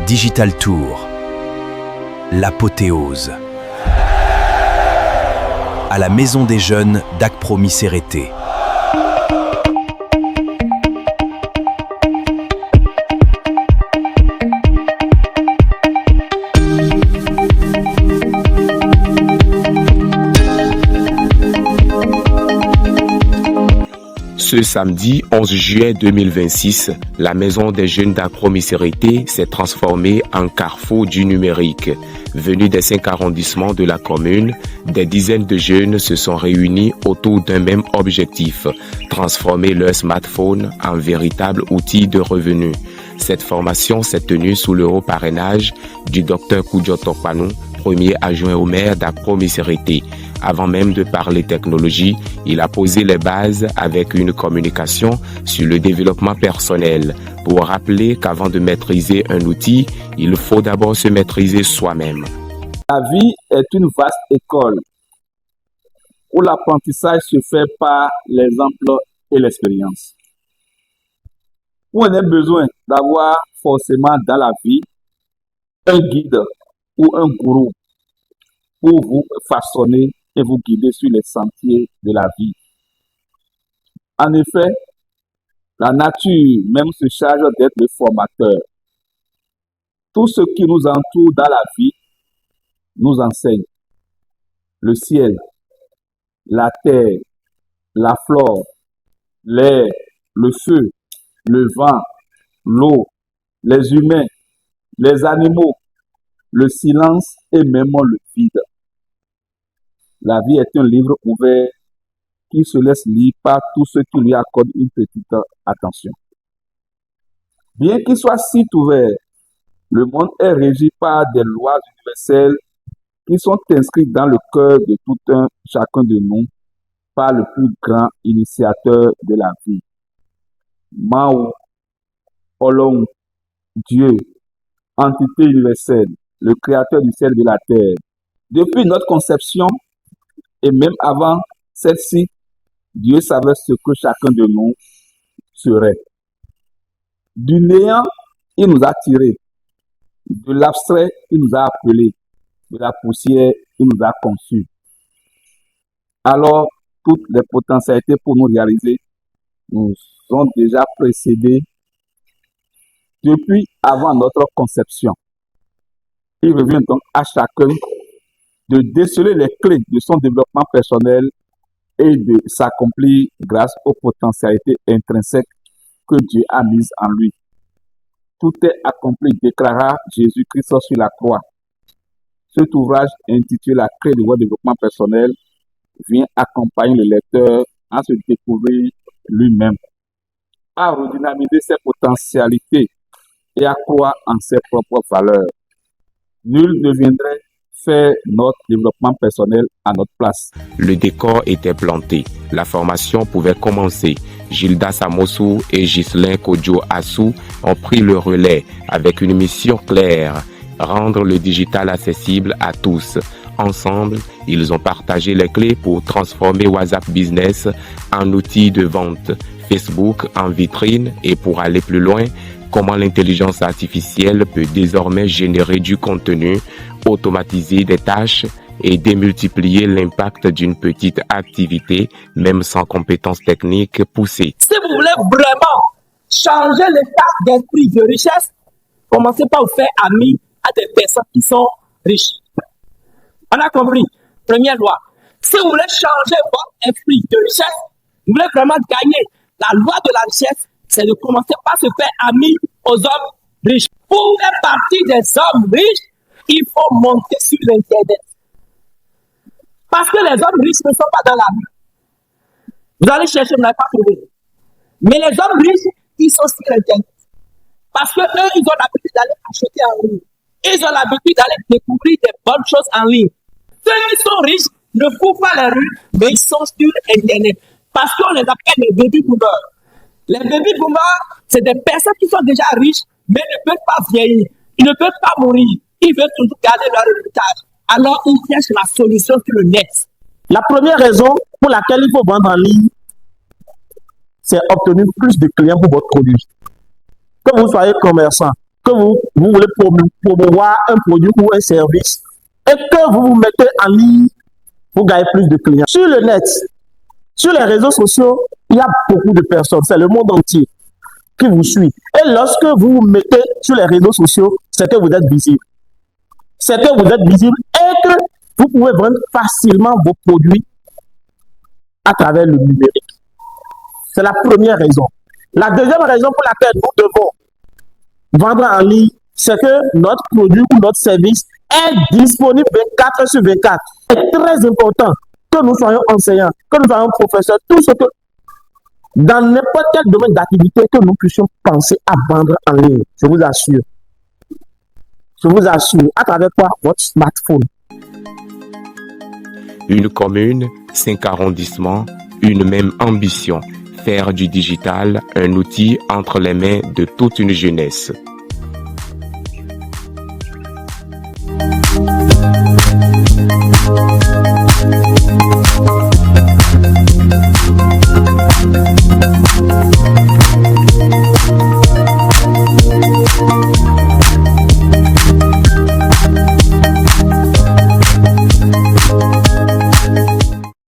Digital Tour, l'apothéose. À la Maison des Jeunes d'Akpromis-Sérété. Ce samedi 11 juillet 2026, la Maison des Jeunes d'Akpromis-Sérété s'est transformée en carrefour du numérique. Venus des 5 arrondissements de la commune, des dizaines de jeunes se sont réunis autour d'un même objectif, transformer leur smartphone en véritable outil de revenu. Cette formation s'est tenue sous le haut parrainage du Dr Koudjoto Panou, premier adjoint au maire d'Akpromis-Sérété. Avant même de parler technologie, il a posé les bases avec une communication sur le développement personnel pour rappeler qu'avant de maîtriser un outil, il faut d'abord se maîtriser soi-même. La vie est une vaste école où l'apprentissage se fait par l'exemple et l'expérience. Vous avez besoin d'avoir forcément dans la vie un guide ou un gourou pour vous façonner et vous guider sur les sentiers de la vie. En effet, la nature même se charge d'être le formateur. Tout ce qui nous entoure dans la vie nous enseigne. Le ciel, la terre, la flore, l'air, le feu, le vent, l'eau, les humains, les animaux, le silence et même le vide. La vie est un livre ouvert qui se laisse lire par tous ceux qui lui accordent une petite attention. Bien qu'il soit si ouvert, le monde est régi par des lois universelles qui sont inscrites dans le cœur de tout un chacun de nous par le plus grand initiateur de la vie. Mao, Olong, Dieu, entité universelle, le créateur du ciel et de la terre. Depuis notre conception, et même avant celle-ci, Dieu savait ce que chacun de nous serait. Du néant, il nous a tirés. De l'abstrait, il nous a appelés. De la poussière, il nous a conçus. Alors, toutes les potentialités pour nous réaliser nous ont déjà précédés depuis avant notre conception. Il revient donc à chacun de déceler les clés de son développement personnel et de s'accomplir grâce aux potentialités intrinsèques que Dieu a mises en lui. Tout est accompli, déclara Jésus-Christ sur la croix. Cet ouvrage intitulé La clé de votre développement personnel vient accompagner le lecteur à se découvrir lui-même, à redynamiser ses potentialités et à croire en ses propres valeurs. Nul ne viendrait faire notre développement personnel à notre place. Le décor était planté. La formation pouvait commencer. Gilda Samosou et Ghislain Kodjo Assou ont pris le relais avec une mission claire, rendre le digital accessible à tous. Ensemble, ils ont partagé les clés pour transformer WhatsApp Business en outil de vente, Facebook en vitrine et pour aller plus loin, comment l'intelligence artificielle peut désormais générer du contenu, automatiser des tâches et démultiplier l'impact d'une petite activité, même sans compétences techniques poussées. Si vous voulez vraiment changer l'état d'esprit de richesse, commencez par vous faire ami à des personnes qui sont riches. On a compris. Première loi. Si vous voulez changer votre esprit de richesse, vous voulez vraiment gagner la loi de la richesse, c'est de commencer par se faire ami aux hommes riches. Pour faire partie des hommes riches, il faut monter sur l'Internet. Parce que les hommes riches ne sont pas dans la rue. Vous allez chercher, vous n'allez pas trouver. Mais les hommes riches, ils sont sur Internet. Parce que eux, ils ont l'habitude d'aller acheter en ligne. Ils ont l'habitude d'aller découvrir des bonnes choses en ligne. Ceux qui sont riches ne courent pas les rues, mais ils sont sur Internet. Parce qu'on les appelle les baby boomers. Les baby boomers, c'est des personnes qui sont déjà riches, mais ne peuvent pas vieillir. Ils ne peuvent pas mourir. Ils veulent toujours garder leur héritage. Alors, ils cherchent la solution sur le net. La première raison pour laquelle il faut vendre en ligne, c'est obtenir plus de clients pour votre produit. Que vous soyez commerçant, que vous voulez promouvoir un produit ou un service et que vous vous mettez en ligne pour gagner plus de clients. Sur le net, sur les réseaux sociaux, il y a beaucoup de personnes, c'est le monde entier qui vous suit. Et lorsque vous vous mettez sur les réseaux sociaux, c'est que vous êtes visible. C'est que vous êtes visible et que vous pouvez vendre facilement vos produits à travers le numérique. C'est la première raison. La deuxième raison pour laquelle nous devons vendre en ligne, c'est que notre produit ou notre service est disponible 24 sur 24. C'est très important que nous soyons enseignants, que nous soyons professeurs, tout ce que, dans n'importe quel domaine d'activité, que nous puissions penser à vendre en ligne. Je vous assure. Je vous assure. À travers quoi? Votre smartphone. Une commune, 5 arrondissements, une même ambition. Faire du digital un outil entre les mains de toute une jeunesse.